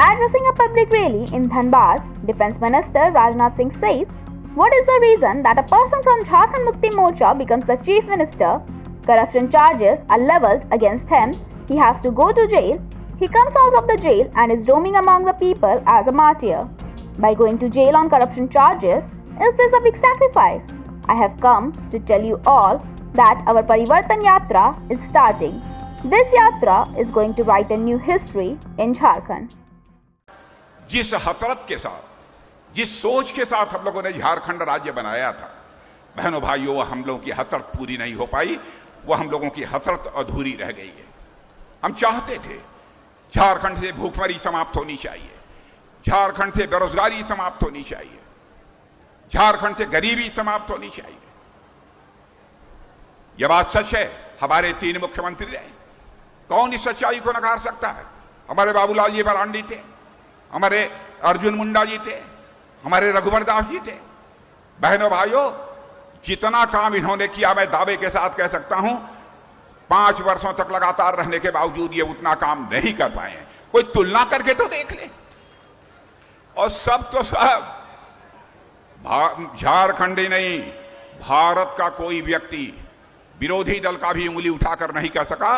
Addressing a public rally in Dhanbad, Defence Minister Rajnath Singh says, "What is the reason that a person from Jharkhand Mukti Morcha becomes the Chief Minister? Corruption charges are levelled against him. He has to go to jail. He comes out of the jail and is roaming among the people as a martyr. By going to jail on corruption charges, is this a big sacrifice? I have come to tell you all that our Parivartan Yatra is starting. This yatra is going to write a new history in Jharkhand." जिस हसरत के साथ, जिस सोच के साथ हम लोगों ने झारखंड राज्य बनाया था, बहनों भाइयों, हम लोगों की हसरत पूरी नहीं हो पाई। वो हम लोगों की हसरत अधूरी रह गई है। हम चाहते थे झारखंड से भूखमरी समाप्त होनी चाहिए, झारखंड से बेरोजगारी समाप्त होनी चाहिए, झारखंड से गरीबी समाप्त होनी चाहिए। यह बात सच है। हमारे 3 मुख्यमंत्री रहे, कौन इस सच्चाई को नकार सकता है? हमारे बाबूलाल जी मरांडी थे, हमारे अर्जुन मुंडा जी थे, हमारे रघुवर दास जी थे। बहनों भाइयों, जितना काम इन्होंने किया, मैं दावे के साथ कह सकता हूं, 5 वर्षों तक लगातार रहने के बावजूद ये उतना काम नहीं कर पाए हैं। कोई तुलना करके तो देख ले। और सब तो सब झारखंड ही नहीं, भारत का कोई व्यक्ति विरोधी दल का भी उंगली उठाकर नहीं कह सका,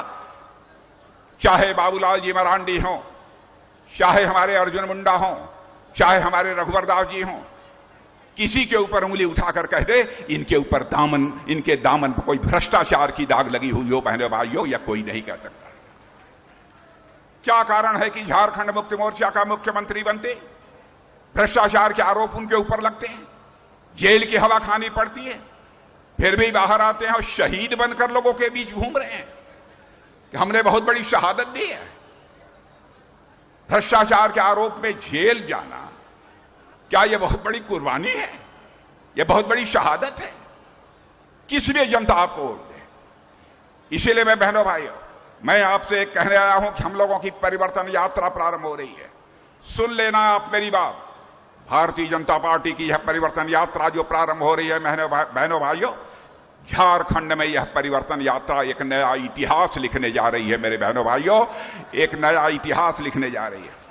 चाहे बाबूलाल जी मरांडी हों, चाहे हमारे अर्जुन मुंडा हों, चाहे हमारे रघुवर दास जी हों, किसी के ऊपर उंगली उठाकर कह दे इनके ऊपर इनके दामन पर कोई भ्रष्टाचार की दाग लगी हुई हो, बहनों भाइयों, या कोई नहीं कह सकता। क्या कारण है कि झारखंड मुक्ति मोर्चा का मुख्यमंत्री बनते भ्रष्टाचार के आरोप उनके ऊपर लगते हैं, जेल की हवा खानी पड़ती है, फिर भी बाहर आते हैं और शहीद बनकर लोगों के बीच घूम रहे हैं कि हमने बहुत बड़ी शहादत दी है। भ्रष्टाचार के आरोप में जेल जाना, क्या यह बहुत बड़ी कुर्बानी है? यह बहुत बड़ी शहादत है? किस लिए जनता आपको वोट दे? इसीलिए मैं बहनों भाइयों, मैं आपसे कहने आया हूं कि हम लोगों की परिवर्तन यात्रा प्रारंभ हो रही है। सुन लेना आप मेरी बात। भारतीय जनता पार्टी की यह परिवर्तन यात्रा जो प्रारंभ हो रही है, बहनों भाइयों, झारखंड में यह परिवर्तन यात्रा एक नया इतिहास लिखने जा रही है। मेरे बहनों भाइयों, एक नया इतिहास लिखने जा रही है।